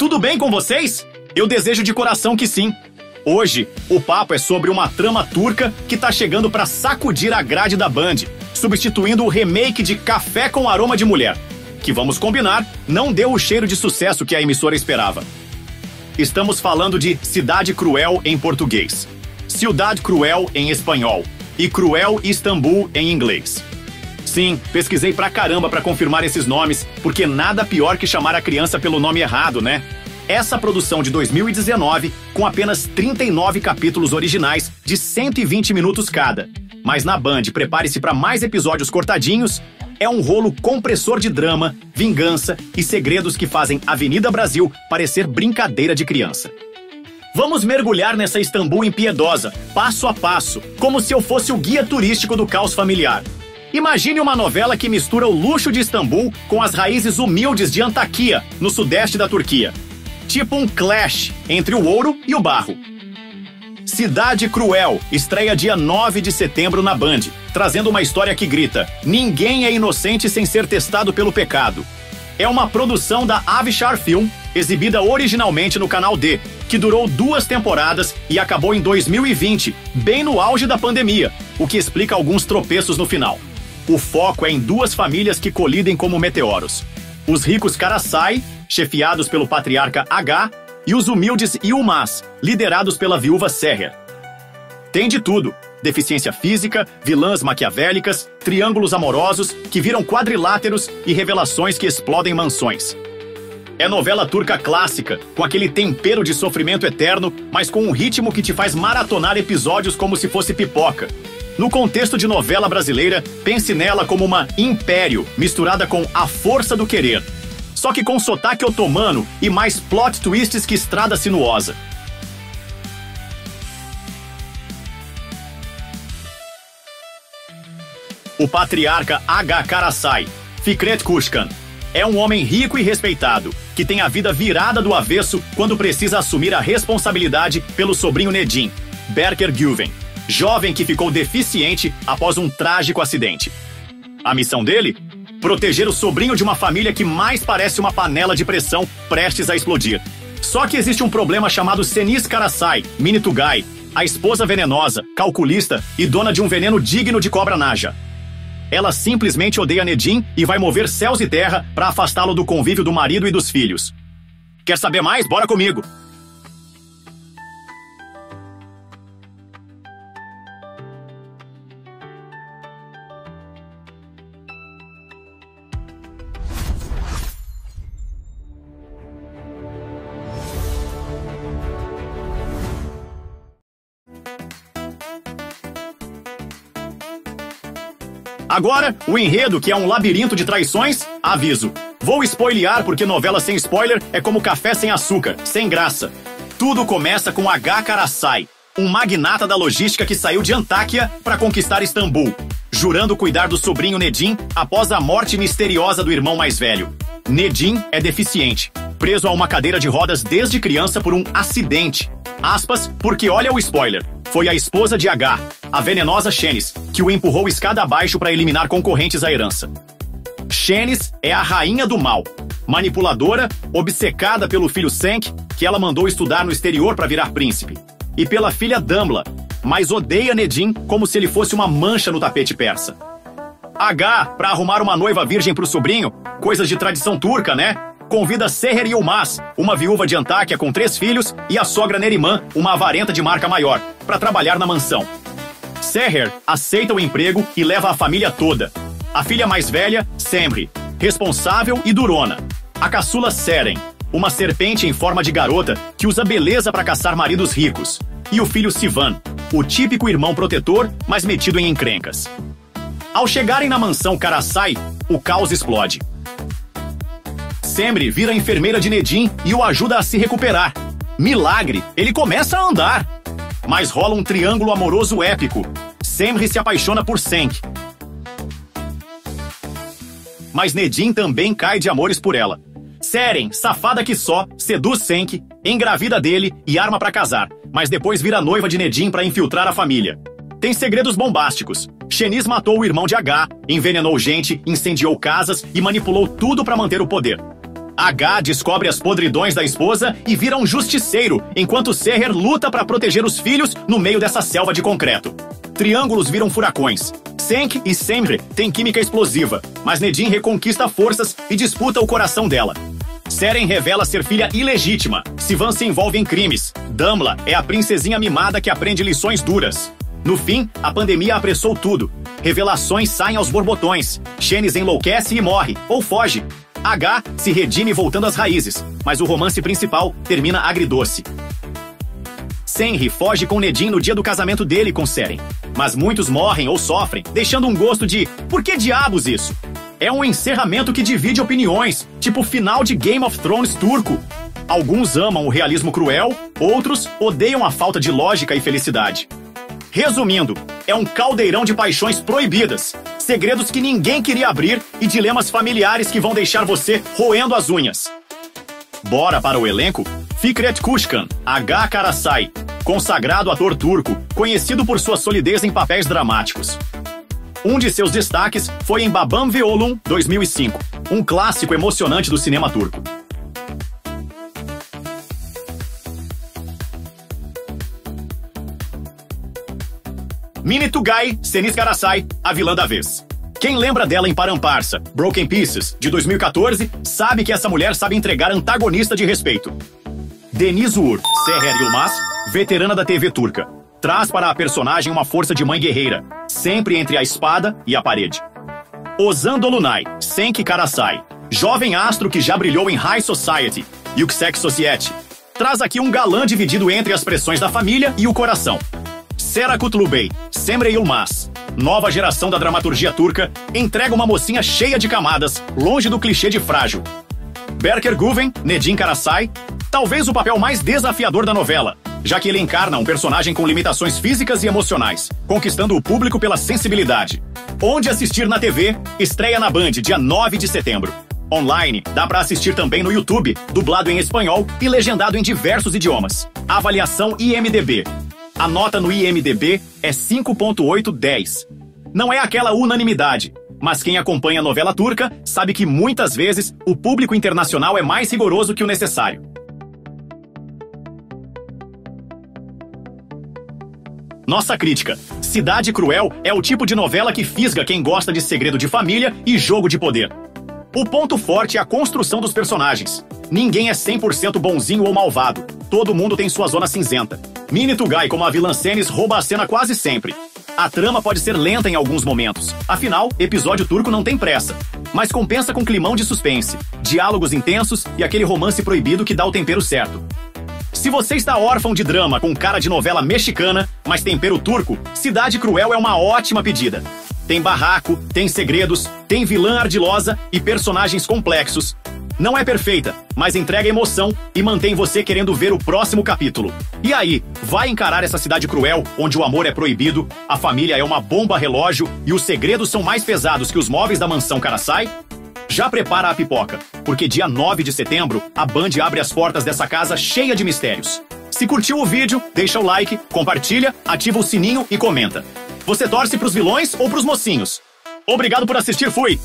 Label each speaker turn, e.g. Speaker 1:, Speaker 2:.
Speaker 1: tudo bem com vocês? Eu desejo de coração que sim. Hoje, o papo é sobre uma trama turca que tá chegando pra sacudir a grade da Band, substituindo o remake de Café com Aroma de Mulher, que, vamos combinar, não deu o cheiro de sucesso que a emissora esperava. Estamos falando de Cidade Cruel em português, Ciudad Cruel em espanhol e Cruel Istambul em inglês. Sim, pesquisei pra caramba pra confirmar esses nomes, porque nada pior que chamar a criança pelo nome errado, né? Essa produção de 2019, com apenas 39 capítulos originais de 120 minutos cada. Mas na Band, prepare-se para mais episódios cortadinhos, é um rolo compressor de drama, vingança e segredos que fazem Avenida Brasil parecer brincadeira de criança. Vamos mergulhar nessa Istambul impiedosa, passo a passo, como se eu fosse o guia turístico do caos familiar. Imagine uma novela que mistura o luxo de Istambul com as raízes humildes de Antakya, no sudeste da Turquia. Tipo um clash entre o ouro e o barro. Cidade Cruel estreia dia 9 de setembro na Band, trazendo uma história que grita: ninguém é inocente sem ser testado pelo pecado. É uma produção da Avishar Film, exibida originalmente no canal D, que durou 2 temporadas e acabou em 2020, bem no auge da pandemia, o que explica alguns tropeços no final. O foco é em 2 famílias que colidem como meteoros. Os ricos Karasai, chefiados pelo patriarca H, e os humildes Yilmaz, liderados pela viúva Seher. Tem de tudo: deficiência física, vilãs maquiavélicas, triângulos amorosos que viram quadriláteros e revelações que explodem mansões. É novela turca clássica, com aquele tempero de sofrimento eterno, mas com um ritmo que te faz maratonar episódios como se fosse pipoca. No contexto de novela brasileira, pense nela como uma império misturada com A Força do Querer, só que com sotaque otomano e mais plot twists que estrada sinuosa. O patriarca H. Karasai, Fikret Kuşkan, é um homem rico e respeitado, que tem a vida virada do avesso quando precisa assumir a responsabilidade pelo sobrinho Nedim, Berker Güven, jovem que ficou deficiente após um trágico acidente. A missão dele? Proteger o sobrinho de uma família que mais parece uma panela de pressão prestes a explodir. Só que existe um problema chamado Senis Karasai, Mini Tugay, a esposa venenosa, calculista e dona de um veneno digno de cobra naja. Ela simplesmente odeia Nedim e vai mover céus e terra para afastá-lo do convívio do marido e dos filhos. Quer saber mais? Bora comigo! Agora, o enredo, que é um labirinto de traições, aviso. Vou spoilear porque novela sem spoiler é como café sem açúcar, sem graça. Tudo começa com H. Karasai, um magnata da logística que saiu de Antakya para conquistar Istambul, jurando cuidar do sobrinho Nedim após a morte misteriosa do irmão mais velho. Nedim é deficiente, preso a uma cadeira de rodas desde criança por um acidente. Aspas, porque olha o spoiler. Foi a esposa de H, a venenosa Shenis, que o empurrou escada abaixo para eliminar concorrentes à herança. Shenis é a rainha do mal, manipuladora, obcecada pelo filho Senk, que ela mandou estudar no exterior para virar príncipe, e pela filha Damla, mas odeia Nedim como se ele fosse uma mancha no tapete persa. H, para arrumar uma noiva virgem pro sobrinho, coisas de tradição turca, né? Convida Seher Yilmaz, uma viúva de Antakya com 3 filhos, e a sogra Neriman, uma avarenta de marca maior, para trabalhar na mansão. Seher aceita o emprego e leva a família toda. A filha mais velha, Semri, responsável e durona. A caçula Seren, uma serpente em forma de garota que usa beleza para caçar maridos ricos. E o filho Sivan, o típico irmão protetor, mas metido em encrencas. Ao chegarem na mansão Karasai, o caos explode. Semri vira enfermeira de Nedim e o ajuda a se recuperar. Milagre, ele começa a andar. Mas rola um triângulo amoroso épico. Semri se apaixona por Senk. Mas Nedim também cai de amores por ela. Seren, safada que só, seduz Senk, engravida dele e arma pra casar, mas depois vira noiva de Nedim pra infiltrar a família. Tem segredos bombásticos. Shenis matou o irmão de H, envenenou gente, incendiou casas e manipulou tudo pra manter o poder. H descobre as podridões da esposa e vira um justiceiro, enquanto Seher luta para proteger os filhos no meio dessa selva de concreto. Triângulos viram furacões. Senk e Semre têm química explosiva, mas Nedin reconquista forças e disputa o coração dela. Seren revela ser filha ilegítima. Sivan se envolve em crimes. Damla é a princesinha mimada que aprende lições duras. No fim, a pandemia apressou tudo. Revelações saem aos borbotões. Xenis enlouquece e morre, ou foge. H se redime voltando às raízes, mas o romance principal termina agridoce. Senri foge com Nedin no dia do casamento dele com Seren. Mas muitos morrem ou sofrem, deixando um gosto de por que diabos isso? É um encerramento que divide opiniões, tipo final de Game of Thrones turco. Alguns amam o realismo cruel, outros odeiam a falta de lógica e felicidade. Resumindo, é um caldeirão de paixões proibidas, segredos que ninguém queria abrir e dilemas familiares que vão deixar você roendo as unhas. Bora para o elenco? Fikret Kuşkan, H. Karasay, consagrado ator turco, conhecido por sua solidez em papéis dramáticos. Um de seus destaques foi em Babam ve Oğlum, 2005, um clássico emocionante do cinema turco. Mine Tugay, Senis Karasay, a vilã da vez. Quem lembra dela em Paramparsa, Broken Pieces, de 2014, sabe que essa mulher sabe entregar antagonista de respeito. Deniz Uğur, Seher Yılmaz, veterana da TV turca, traz para a personagem uma força de mãe guerreira, sempre entre a espada e a parede. Ozan Dolunay, Senk Karasay, jovem astro que já brilhou em High Society, Yüksek Society, traz aqui um galã dividido entre as pressões da família e o coração. Sera Kutlubey, Semre Yılmaz, nova geração da dramaturgia turca, entrega uma mocinha cheia de camadas, longe do clichê de frágil. Berker Guven, Nedin Karasay, talvez o papel mais desafiador da novela, já que ele encarna um personagem com limitações físicas e emocionais, conquistando o público pela sensibilidade. Onde assistir na TV, estreia na Band, dia 9 de setembro. Online, dá pra assistir também no YouTube, dublado em espanhol e legendado em diversos idiomas. Avaliação IMDb. A nota no IMDb é 5.8/10. Não é aquela unanimidade, mas quem acompanha a novela turca sabe que muitas vezes o público internacional é mais rigoroso que o necessário. Nossa crítica: Cidade Cruel é o tipo de novela que fisga quem gosta de segredo de família e jogo de poder. O ponto forte é a construção dos personagens. Ninguém é 100% bonzinho ou malvado. Todo mundo tem sua zona cinzenta. Mine Tugay como a vilã Senis rouba a cena quase sempre. A trama pode ser lenta em alguns momentos. Afinal, episódio turco não tem pressa. Mas compensa com climão de suspense, diálogos intensos e aquele romance proibido que dá o tempero certo. Se você está órfão de drama com cara de novela mexicana, mas tempero turco, Cidade Cruel é uma ótima pedida. Tem barraco, tem segredos, tem vilã ardilosa e personagens complexos. Não é perfeita, mas entrega emoção e mantém você querendo ver o próximo capítulo. E aí, vai encarar essa cidade cruel, onde o amor é proibido, a família é uma bomba relógio e os segredos são mais pesados que os móveis da mansão Karasay? Já prepara a pipoca, porque dia 9 de setembro, a Band abre as portas dessa casa cheia de mistérios. Se curtiu o vídeo, deixa o like, compartilha, ativa o sininho e comenta. Você torce pros vilões ou pros mocinhos? Obrigado por assistir, fui!